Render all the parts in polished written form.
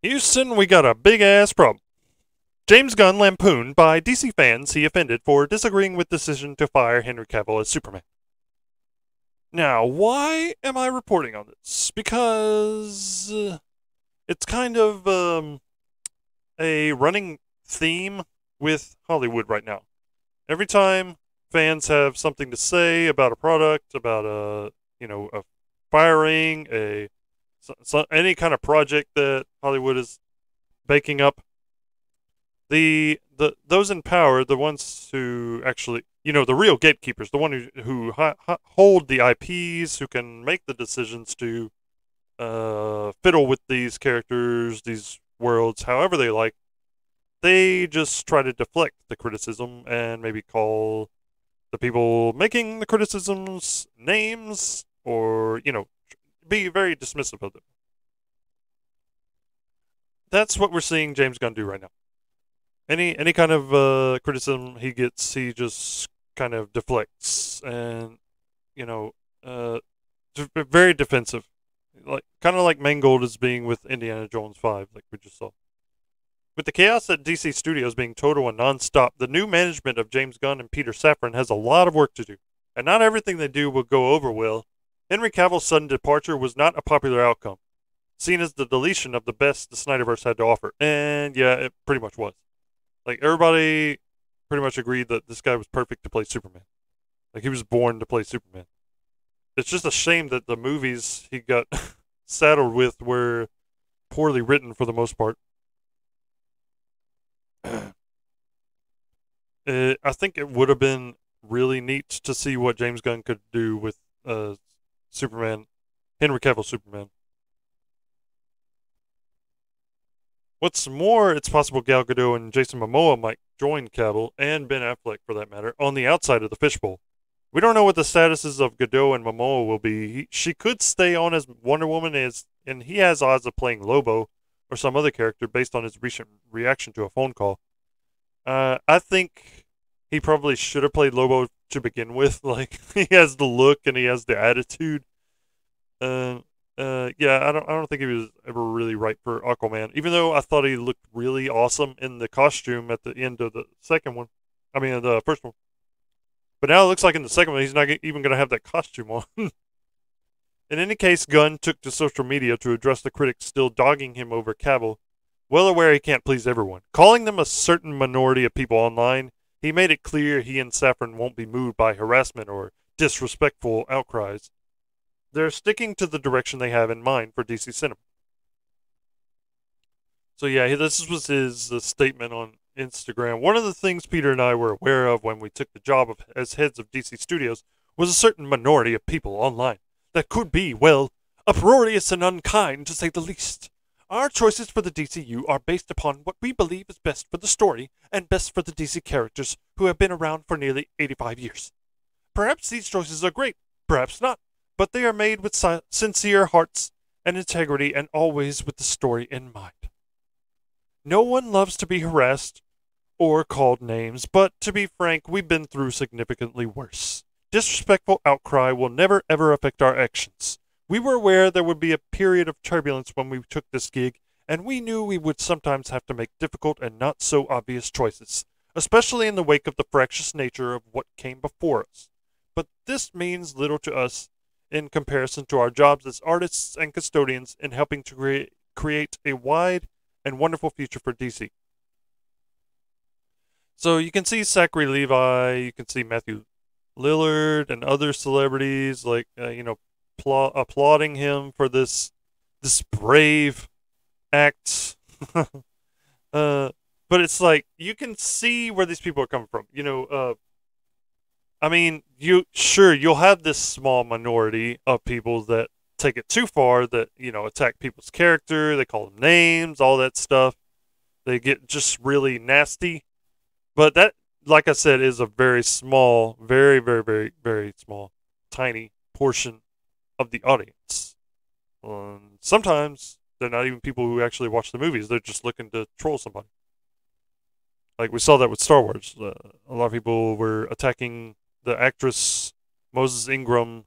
Houston, we got a big ass problem. James Gunn lampooned by DC fans he offended for disagreeing with decision to fire Henry Cavill as Superman. Now, why am I reporting on this? Because it's kind of a running theme with Hollywood right now. Every time fans have something to say about a product, about a firing, any kind of project that Hollywood is baking up, the those in power, the ones who actually, the real gatekeepers, the one who hold the IPs, who can make the decisions to fiddle with these characters, these worlds, however they like. They just try to deflect the criticism and maybe call the people making the criticisms names, or be very dismissive of them. That's what we're seeing James Gunn do right now. Any kind of criticism he gets, he just kind of deflects, and you know, uh, very defensive, like kind of like Mangold is being with Indiana Jones 5, like we just saw. With the chaos at DC Studios being total and nonstop, the new management of James Gunn and Peter Safran has a lot of work to do, and not everything they do will go over well. Henry Cavill's sudden departure was not a popular outcome, seen as the deletion of the best the Snyderverse had to offer, and yeah, it pretty much was. Like, everybody pretty much agreed that this guy was perfect to play Superman. Like, he was born to play Superman. It's just a shame that the movies he got saddled with were poorly written for the most part. I think it would have been really neat to see what James Gunn could do with Superman, Henry Cavill Superman. What's more, it's possible Gal Gadot and Jason Momoa might join Cavill, and Ben Affleck for that matter, on the outside of the fishbowl. We don't know what the statuses of Gadot and Momoa will be. She could stay on as Wonder Woman, and he has odds of playing Lobo or some other character based on his recent reaction to a phone call. I think he probably should have played Lobo to begin with. Like, he has the look and he has the attitude. Uh, yeah, I don't think he was ever really right for Aquaman. Even though I thought he looked really awesome in the costume at the end of the second one. I mean, the first one. But now it looks like in the second one he's not even going to have that costume on. In any case, Gunn took to social media to address the critics still dogging him over Cavill, well aware he can't please everyone. Calling them a certain minority of people online, he made it clear he and Safran won't be moved by harassment or disrespectful outcries. They're sticking to the direction they have in mind for DC Cinema. So yeah, this was his statement on Instagram. One of the things Peter and I were aware of when we took the job as heads of DC Studios was a certain minority of people online that could be, well, uproarious and unkind to say the least. Our choices for the DCU are based upon what we believe is best for the story and best for the DC characters who have been around for nearly 85 years. Perhaps these choices are great, perhaps not, but they are made with sincere hearts and integrity and always with the story in mind. No one loves to be harassed or called names, but to be frank, we've been through significantly worse. Disrespectful outcry will never ever affect our actions. We were aware there would be a period of turbulence when we took this gig, and we knew we would sometimes have to make difficult and not so obvious choices, especially in the wake of the fractious nature of what came before us. But this means little to us in comparison to our jobs as artists and custodians in helping to create a wide and wonderful future for DC. So you can see Zachary Levi, you can see Matthew Lillard and other celebrities like applauding him for this brave act. But it's like you can see where these people are coming from. I mean, you'll have this small minority of people that take it too far, that attack people's character, they call them names, all that stuff. They get just really nasty. But that, like I said, is a very small, very, very, very, very small, tiny portion of the audience. Sometimes they're not even people who actually watch the movies. They're just looking to troll somebody. Like we saw that with Star Wars. A lot of people were attacking the actress Moses Ingram,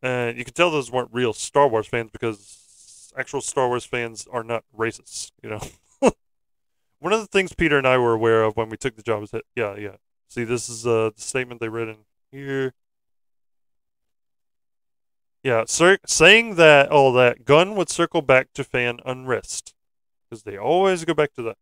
and you could tell those weren't real Star Wars fans because because actual Star Wars fans are not racist, you know. One of the things Peter and I were aware of when we took the job is that, yeah, yeah. See, this is the statement they read in here. Yeah, saying that, that Gunn would circle back to fan unrest. Because they always go back to that.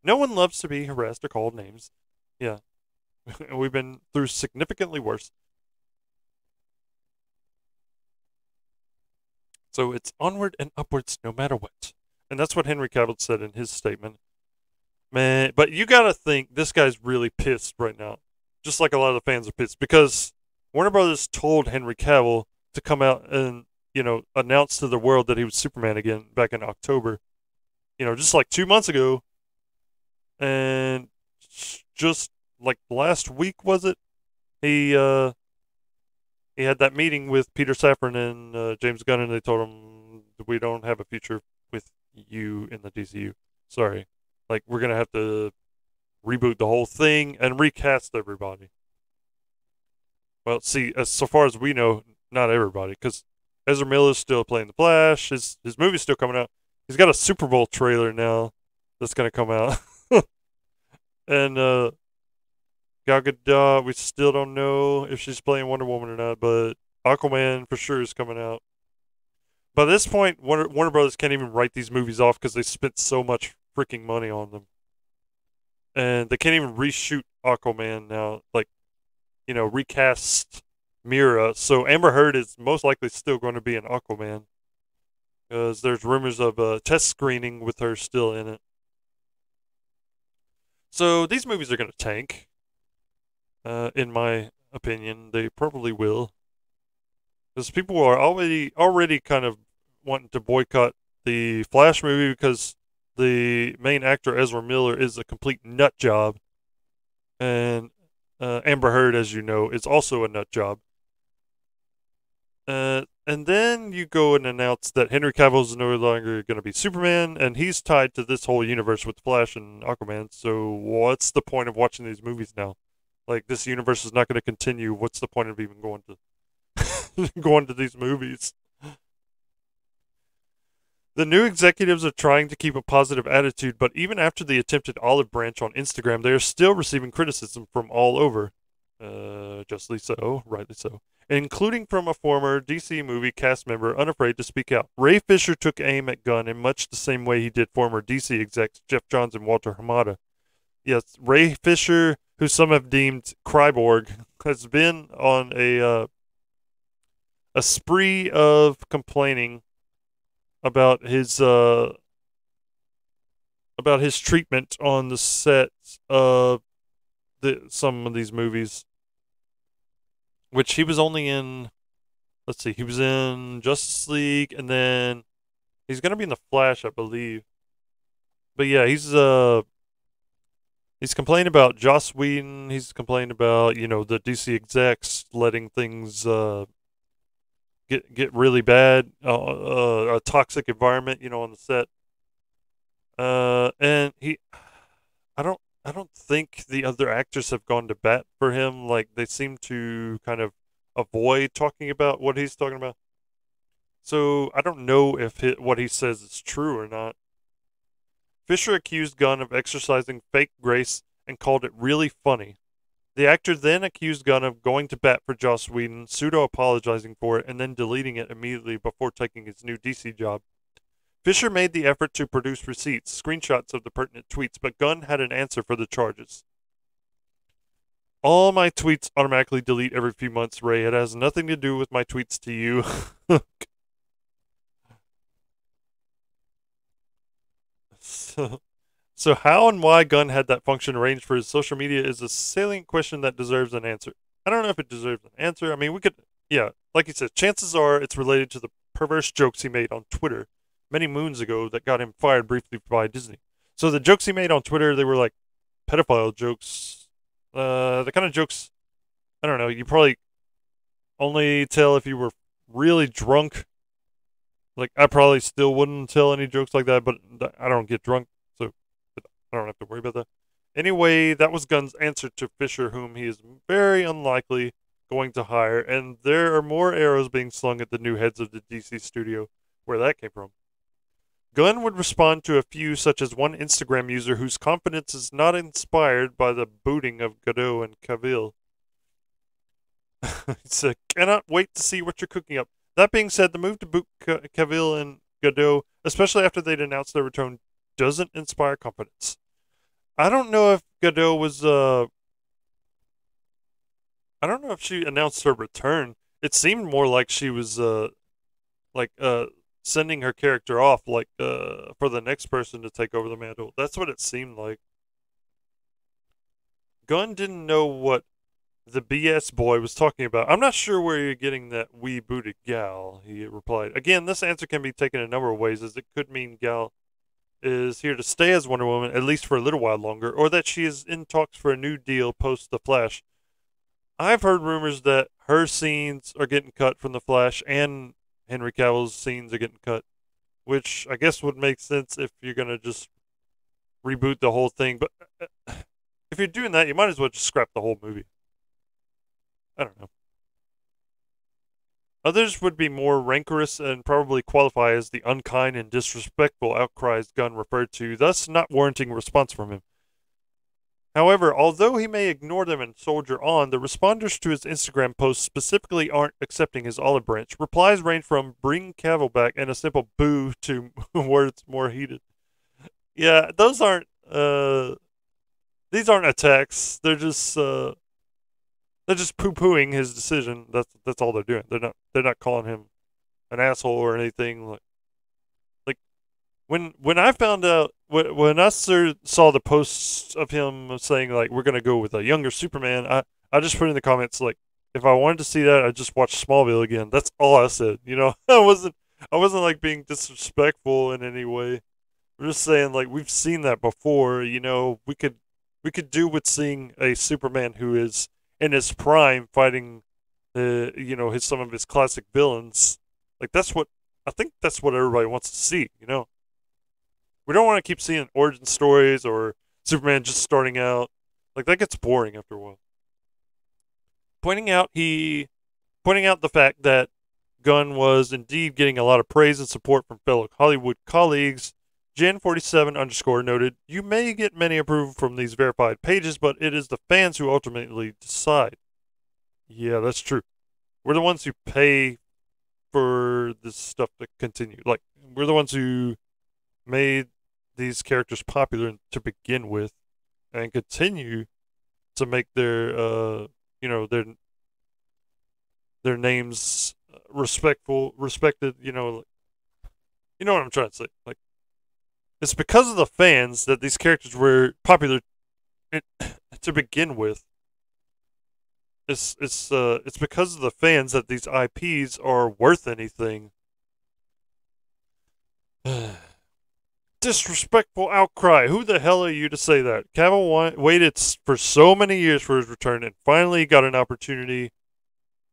No one loves to be harassed or called names. Yeah. We've been through significantly worse. So it's onward and upwards no matter what. And that's what Henry Cavill said in his statement. Man, but you gotta think this guy's really pissed right now. Just like a lot of the fans are pissed. Because Warner Brothers told Henry Cavill to come out and, announce to the world that he was Superman again back in October. Just like 2 months ago. And just like last week, was it? He had that meeting with Peter Safran and James Gunn, and they told him, we don't have a future with you in the DCU. Sorry. Like, we're going to have to reboot the whole thing and recast everybody. Well, see, so far as we know, not everybody, because Ezra Miller's still playing The Flash. His movie's still coming out. He's got a Super Bowl trailer now that's going to come out. And Gal Gadot, we still don't know if she's playing Wonder Woman or not, but Aquaman for sure is coming out. By this point, Warner Brothers can't even write these movies off because they spent so much freaking money on them. And they can't even reshoot Aquaman now, like, recast Mira. So Amber Heard is most likely still going to be an Aquaman. Because there's rumors of a test screening with her still in it. So these movies are going to tank. In my opinion, they probably will. Because people are already kind of wanting to boycott the Flash movie because the main actor, Ezra Miller, is a complete nut job. And Amber Heard, as you know, is also a nut job. And then you go and announce that Henry Cavill is no longer going to be Superman, and he's tied to this whole universe with Flash and Aquaman. So what's the point of watching these movies now? Like, this universe is not going to continue. What's the point of even going to these movies? The new executives are trying to keep a positive attitude, but even after the attempted olive branch on Instagram, they are still receiving criticism from all over. Justly so, rightly so. Including from a former DC movie cast member unafraid to speak out. Ray Fisher took aim at Gunn in much the same way he did former DC execs Jeff Johns and Walter Hamada. Yes, Ray Fisher, who some have deemed Cyborg, has been on a spree of complaining about his treatment on the set of some of these movies, which he was only in. Let's see, he was in Justice League, and then he's gonna be in the Flash, I believe. But yeah, he's complained about Joss Whedon. He's complained about the DC execs letting things get really bad, a toxic environment, on the set. And I don't think the other actors have gone to bat for him. Like, they seem to kind of avoid talking about what he's talking about. So I don't know if what he says is true or not. Fisher accused Gunn of exercising fake grace and called it really funny. The actor then accused Gunn of going to bat for Joss Whedon, pseudo-apologizing for it, and then deleting it immediately before taking his new DC job. Fisher made the effort to produce receipts, screenshots of the pertinent tweets, but Gunn had an answer for the charges. All my tweets automatically delete every few months, Ray. It has nothing to do with my tweets to you. So how and why Gunn had that function arranged for his social media is a salient question that deserves an answer. I don't know if it deserves an answer. I mean, like he said, chances are it's related to the perverse jokes he made on Twitter many moons ago that got him fired briefly by Disney. So the jokes he made on Twitter, they were like pedophile jokes. The kind of jokes, I don't know, you probably only tell if you were really drunk. Like, I probably still wouldn't tell any jokes like that, but I don't get drunk, so I don't have to worry about that. Anyway, that was Gunn's answer to Fisher, whom he is very unlikely going to hire, and there are more arrows being slung at the new heads of the DC studio. Where that came from. Gunn would respond to a few, such as one Instagram user whose confidence is not inspired by the booting of Godot and Cavill. He said, cannot wait to see what you're cooking up. That being said, the move to boot Cavill and Godot, especially after they'd announced their return, doesn't inspire confidence. I don't know if Godot was, I don't know if she announced her return. It seemed more like she was, like, sending her character off, like, for the next person to take over the mantle. That's what it seemed like. Gunn didn't know what the BS boy was talking about. I'm not sure where you're getting that wee booted gal, he replied. Again, this answer can be taken a number of ways, as it could mean gal is here to stay as Wonder Woman, at least for a little while longer, or that she is in talks for a new deal post The Flash. I've heard rumors that her scenes are getting cut from The Flash and Henry Cavill's scenes are getting cut, which I guess would make sense if you're going to just reboot the whole thing. But if you're doing that, you might as well just scrap the whole movie. I don't know. Others would be more rancorous and probably qualify as the unkind and disrespectful outcries Gunn referred to, thus not warranting a response from him. However, although he may ignore them and soldier on, the responders to his Instagram posts specifically aren't accepting his olive branch. Replies range from bring Cavill back and a simple boo to words more heated. Yeah, these aren't attacks. They're just poo-pooing his decision. That's all they're doing. They're not calling him an asshole or anything. Like when I found out when I saw the posts of him saying like we're gonna go with a younger Superman, I just put in the comments like if I wanted to see that, I'd just watch Smallville again. That's all I said. You know, I wasn't like being disrespectful in any way. I'm just saying like we've seen that before. You know, we could do with seeing a Superman who is in his prime fighting his some of his classic villains. Like I think that's what everybody wants to see, you know. We don't want to keep seeing origin stories or Superman just starting out. Like that gets boring after a while. Pointing out the fact that Gunn was indeed getting a lot of praise and support from fellow Hollywood colleagues, Jan47 underscore noted, you may get many approval from these verified pages, but it is the fans who ultimately decide. Yeah, that's true. We're the ones who pay for this stuff to continue. Like, we're the ones who made these characters popular to begin with and continue to make their names respected, you know what I'm trying to say. Like, it's because of the fans that these characters were popular to begin with. It's because of the fans that these IPs are worth anything. Disrespectful outcry. Who the hell are you to say that? Cavill waited for so many years for his return and finally got an opportunity,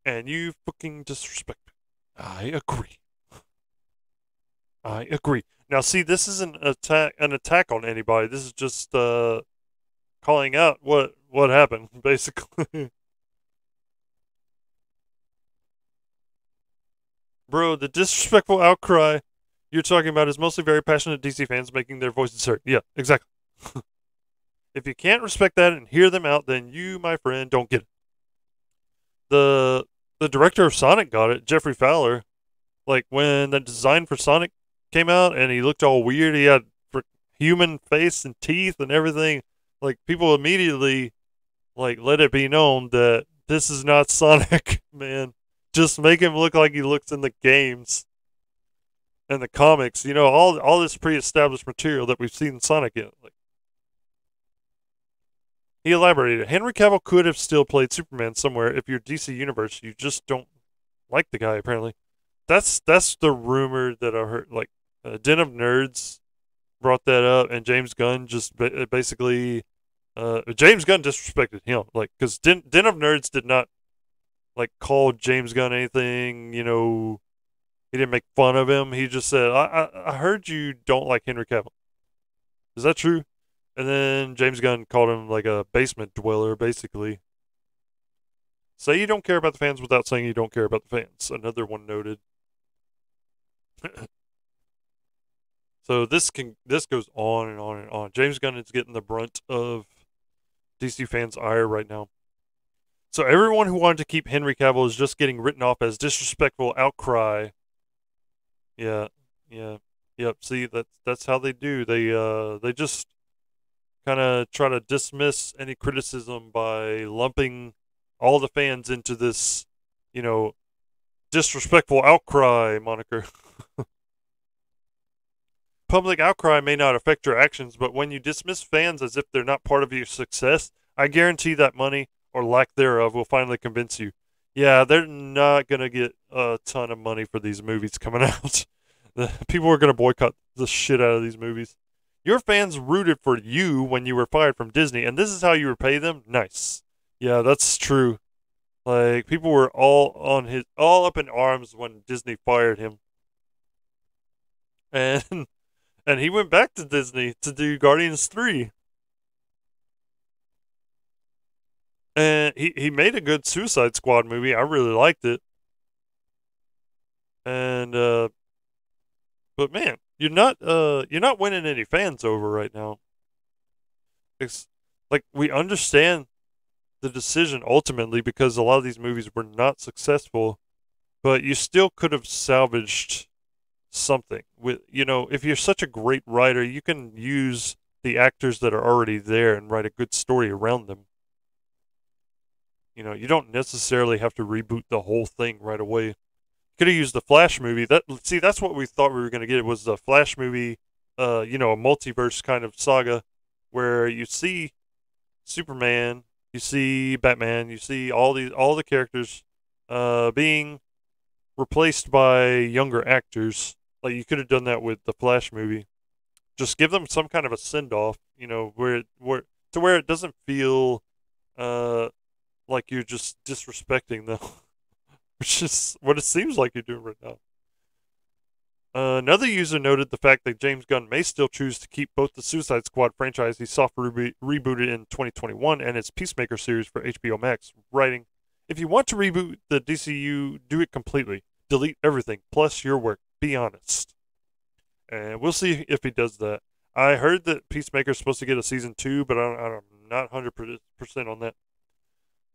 and you fucking disrespect me. I agree. I agree. Now, see, this isn't an attack on anybody. This is just calling out what happened, basically. Bro, the disrespectful outcry you're talking about is mostly very passionate DC fans making their voices heard. Yeah, exactly. If you can't respect that and hear them out, then you, my friend, don't get it. The director of Sonic got it, Jeffrey Fowler. Like when the design for Sonic came out and he looked all weird, he had human face and teeth and everything. Like people immediately like let it be known that this is not Sonic, man. Just make him look like he looks in the games and the comics. You know, all this pre-established material that we've seen Sonic in. Like, he elaborated, Henry Cavill could have still played Superman somewhere if you're DC Universe. You just don't like the guy, apparently. That's the rumor that I heard. Like, Den of Nerds brought that up, and James Gunn just basically... James Gunn disrespected him. Like, because Den of Nerds did not like call James Gunn anything, you know, he didn't make fun of him. He just said, I heard you don't like Henry Cavill. Is that true? And then James Gunn called him like a basement dweller, basically. Say you don't care about the fans without saying you don't care about the fans. Another one noted. So this goes on and on and on. James Gunn is getting the brunt of DC fans' ire right now. So everyone who wanted to keep Henry Cavill is just getting written off as disrespectful outcry. Yeah, yeah, yep. See, that's how they do. They just kind of try to dismiss any criticism by lumping all the fans into this, you know, disrespectful outcry moniker. Public outcry may not affect your actions, but when you dismiss fans as if they're not part of your success, I guarantee that money, or lack thereof, will finally convince you. Yeah, they're not going to get a ton of money for these movies coming out. People are going to boycott the shit out of these movies. Your fans rooted for you when you were fired from Disney, and this is how you repay them? Nice. Yeah, that's true. Like, people were all up in arms when Disney fired him. And and he went back to Disney to do Guardians 3. And he made a good Suicide Squad movie. I really liked it. And but man, you're not winning any fans over right now. It's like, we understand the decision ultimately because a lot of these movies were not successful, but you still could have salvaged something with, if you're such a great writer, you can use the actors that are already there and write a good story around them. You don't necessarily have to reboot the whole thing right away. Could have used the Flash movie. That's what we thought we were going to get. It was the Flash movie, a multiverse kind of saga where you see Superman, you see Batman, you see all the characters being replaced by younger actors. Like, you could have done that with the Flash movie. Just give them some kind of a send off, where it doesn't feel like you're just disrespecting them, which is what it seems like you're doing right now. Another user noted the fact that James Gunn may still choose to keep both the Suicide Squad franchise he soft rebooted in 2021 and its Peacemaker series for HBO Max, writing, "If you want to reboot the DCU, do it completely. Delete everything, plus your work. Be honest." And we'll see if he does that. I heard that Peacemaker's supposed to get a season 2, but I'm not 100% on that.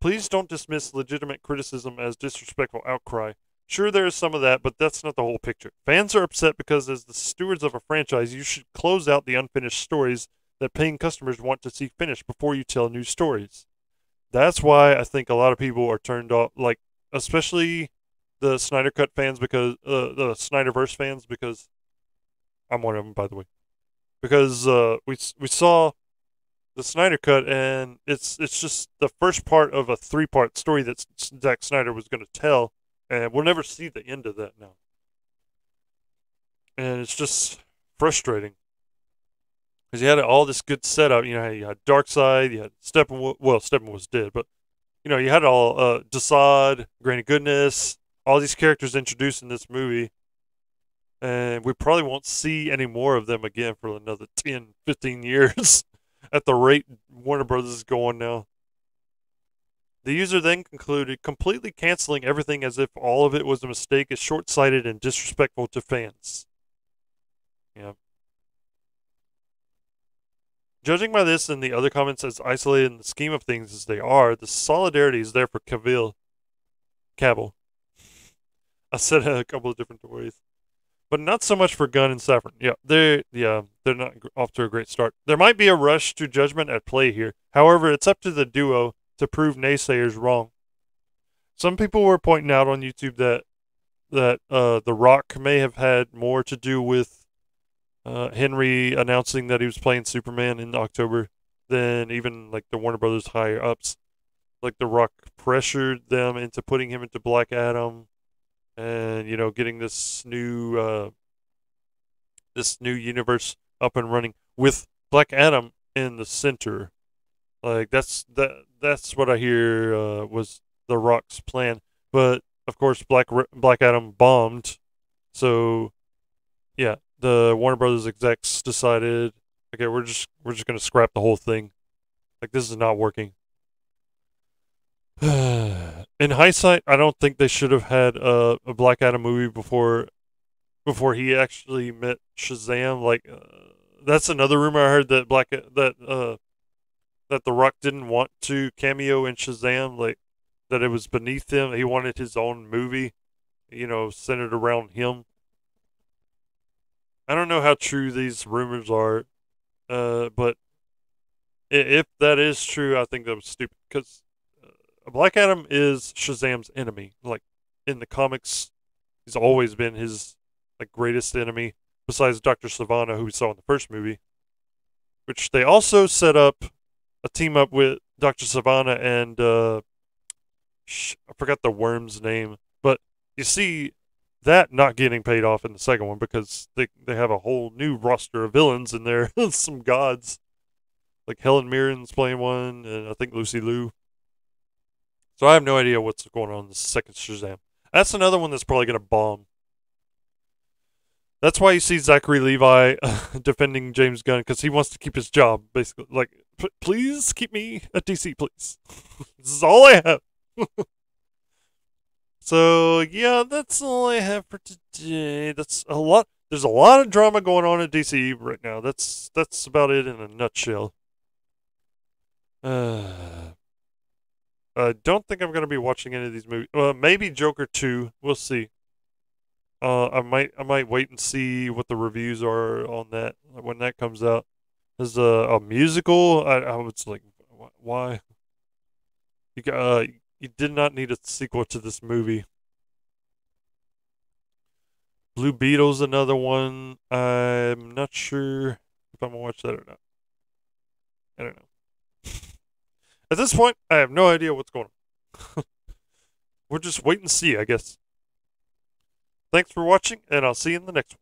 "Please don't dismiss legitimate criticism as disrespectful outcry. Sure, there is some of that, but that's not the whole picture. Fans are upset because as the stewards of a franchise, you should close out the unfinished stories that paying customers want to see finished before you tell new stories." That's why I think a lot of people are turned off, like, especially the Snyder Cut fans, because the Snyderverse fans, because I'm one of them, by the way. Because we saw the Snyder Cut, and it's just the first part of a 3-part story that Zack Snyder was going to tell, and we'll never see the end of that now. And it's just frustrating because you had all this good setup. You had Darkseid, you had Steppenwolf. Well, Steppenwolf's dead, but you had all Desaad, Granny Goodness, all these characters introduced in this movie. And we probably won't see any more of them again for another 10, 15 years at the rate Warner Bros. Is going now. The user then concluded, "Completely canceling everything as if all of it was a mistake is short-sighted and disrespectful to fans." Yeah. Judging by this and the other comments as isolated in the scheme of things as they are, the solidarity is there for Cavill. I said it a couple of different ways. But not so much for Gunn and Safran. They're not off to a great start. There might be a rush to judgment at play here. However, it's up to the duo to prove naysayers wrong. Some people were pointing out on YouTube that The Rock may have had more to do with Henry announcing that he was playing Superman in October than even like the Warner Brothers higher ups. Like, The Rock pressured them into putting him into Black Adam, and getting this new universe up and running with Black Adam in the center. Like, that's what I hear was The Rock's plan. But of course, Black Adam bombed. So yeah, the Warner Brothers execs decided, okay, we're just gonna scrap the whole thing. Like, this is not working. In hindsight, I don't think they should have had a Black Adam movie before before he actually met Shazam. Like, that's another rumor I heard that that The Rock didn't want to cameo in Shazam. Like, that it was beneath him. He wanted his own movie, centered around him. I don't know how true these rumors are, but if that is true, I think that was stupid because Black Adam is Shazam's enemy. Like, in the comics, he's always been his greatest enemy, besides Doctor Sivana, who we saw in the first movie, which they also set up a team up with Doctor Sivana and I forgot the worm's name, but you see that not getting paid off in the second one because they have a whole new roster of villains in there, some gods like Helen Mirren's playing one, and I think Lucy Liu. So I have no idea what's going on in the second Shazam. That's another one that's probably gonna bomb. That's why you see Zachary Levi defending James Gunn because he wants to keep his job, basically. Like, please keep me at DC, please. This is all I have. So yeah, that's all I have for today. That's a lot. There's a lot of drama going on at DC right now. That's about it in a nutshell. I don't think I'm gonna be watching any of these movies. Maybe Joker 2. We'll see. I might wait and see what the reviews are on that when that comes out. As a musical, I was like, why? You did not need a sequel to this movie. Blue Beetle's another one. I'm not sure if I'm gonna watch that or not. I don't know. At this point, I have no idea what's going on. We'll just wait and see, I guess. Thanks for watching, and I'll see you in the next one.